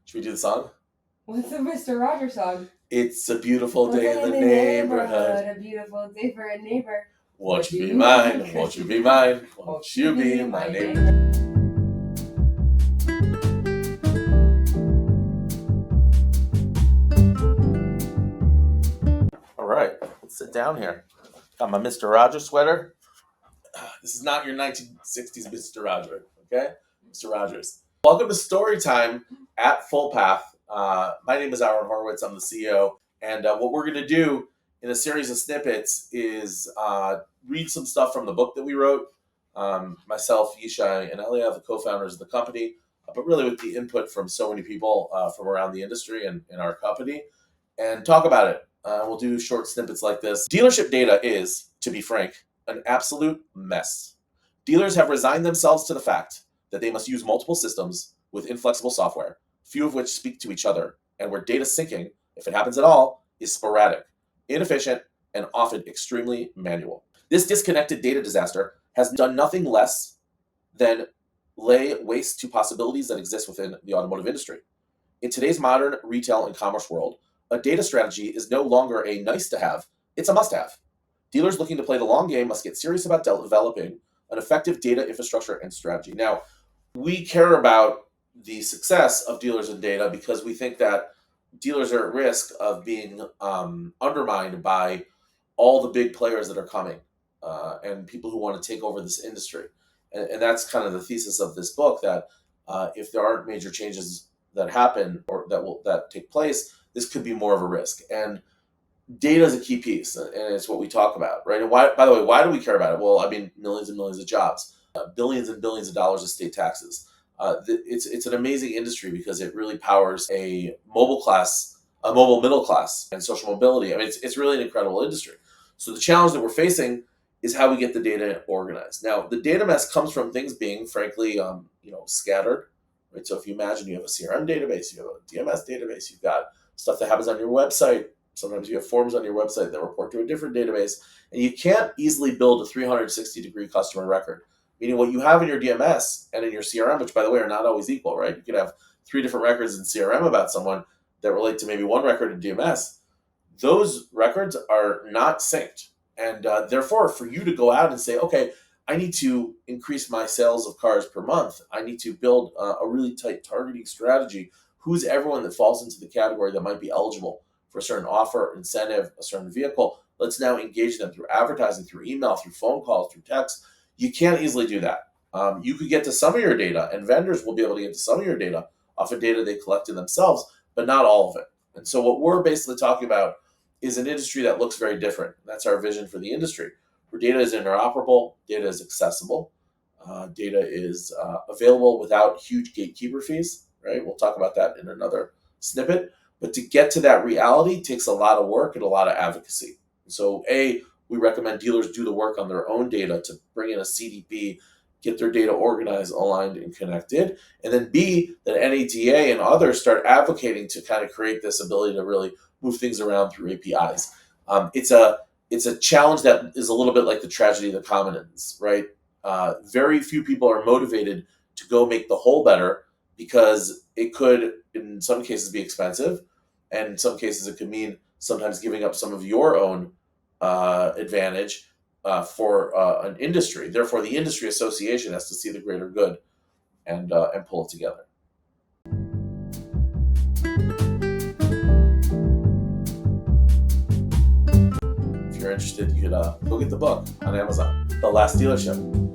Should we do the song? What's the Mr. Rogers song? It's a beautiful day in the neighborhood. A beautiful day for a neighbor. Won't you be mine? Won't you be mine? Won't you be my neighbor? All right, let's sit down here. Got my Mr. Rogers sweater. This is not your 1960s Mr. Rogers, okay? Mr. Rogers. Welcome to Story Time at Fullpath. My name is Aaron Horowitz. I'm the CEO. And what we're going to do in a series of snippets is read some stuff from the book that we wrote. Myself, Yishai, and Elia, the co-founders of the company, but really with the input from so many people from around the industry and in our company, and talk about it. We'll do short snippets like this. Dealership data is, to be frank, an absolute mess. Dealers have resigned themselves to the fact that they must use multiple systems with inflexible software, few of which speak to each other, and where data syncing, if it happens at all, is sporadic, inefficient, and often extremely manual. This disconnected data disaster has done nothing less than lay waste to possibilities that exist within the automotive industry. In today's modern retail and commerce world, a data strategy is no longer a nice to have, it's a must have. Dealers looking to play the long game must get serious about developing an effective data infrastructure and strategy. Now, we care about the success of dealers and data because we think that dealers are at risk of being undermined by all the big players that are coming and people who want to take over this industry. And that's kind of the thesis of this book, that if there aren't major changes that happen or that take place, this could be more of a risk. And data is a key piece, and it's what we talk about, right? And why, by the way, why do we care about it? Well, I mean, millions and millions of jobs, billions and billions of dollars of state taxes. It's an amazing industry because it really powers a mobile middle class, and social mobility. I mean, it's really an incredible industry. So the challenge that we're facing is how we get the data organized. Now, the data mess comes from things being, frankly, scattered. Right? So if you imagine you have a CRM database, you have a DMS database, you've got stuff that happens on your website. Sometimes you have forms on your website that report to a different database, and you can't easily build a 360-degree customer record. Meaning what you have in your DMS and in your CRM, which by the way are not always equal, right? You could have 3 different records in CRM about someone that relate to maybe one record in DMS. Those records are not synced. And therefore, for you to go out and say, okay, I need to increase my sales of cars per month. I need to build a really tight targeting strategy. Who's everyone that falls into the category that might be eligible for a certain offer, incentive, a certain vehicle? Let's now engage them through advertising, through email, through phone calls, through text. You can't easily do that. You could get to some of your data, and vendors will be able to get to some of your data off of data they collected themselves, but not all of it. And so what we're basically talking about is an industry that looks very different. That's our vision for the industry, where data is interoperable, data is accessible, data is available without huge gatekeeper fees, right? We'll talk about that in another snippet. But to get to that reality takes a lot of work and a lot of advocacy. So we recommend dealers do the work on their own data to bring in a CDP, get their data organized, aligned, and connected. And then B, that NADA and others start advocating to kind of create this ability to really move things around through APIs. It's a challenge that is a little bit like the tragedy of the commons, right? Very few people are motivated to go make the whole better because it could, in some cases, be expensive. And in some cases, it could mean sometimes giving up some of your own advantage for an industry. Therefore, the industry association has to see the greater good and pull it together. If you're interested, you could go get the book on Amazon, The Last Dealership.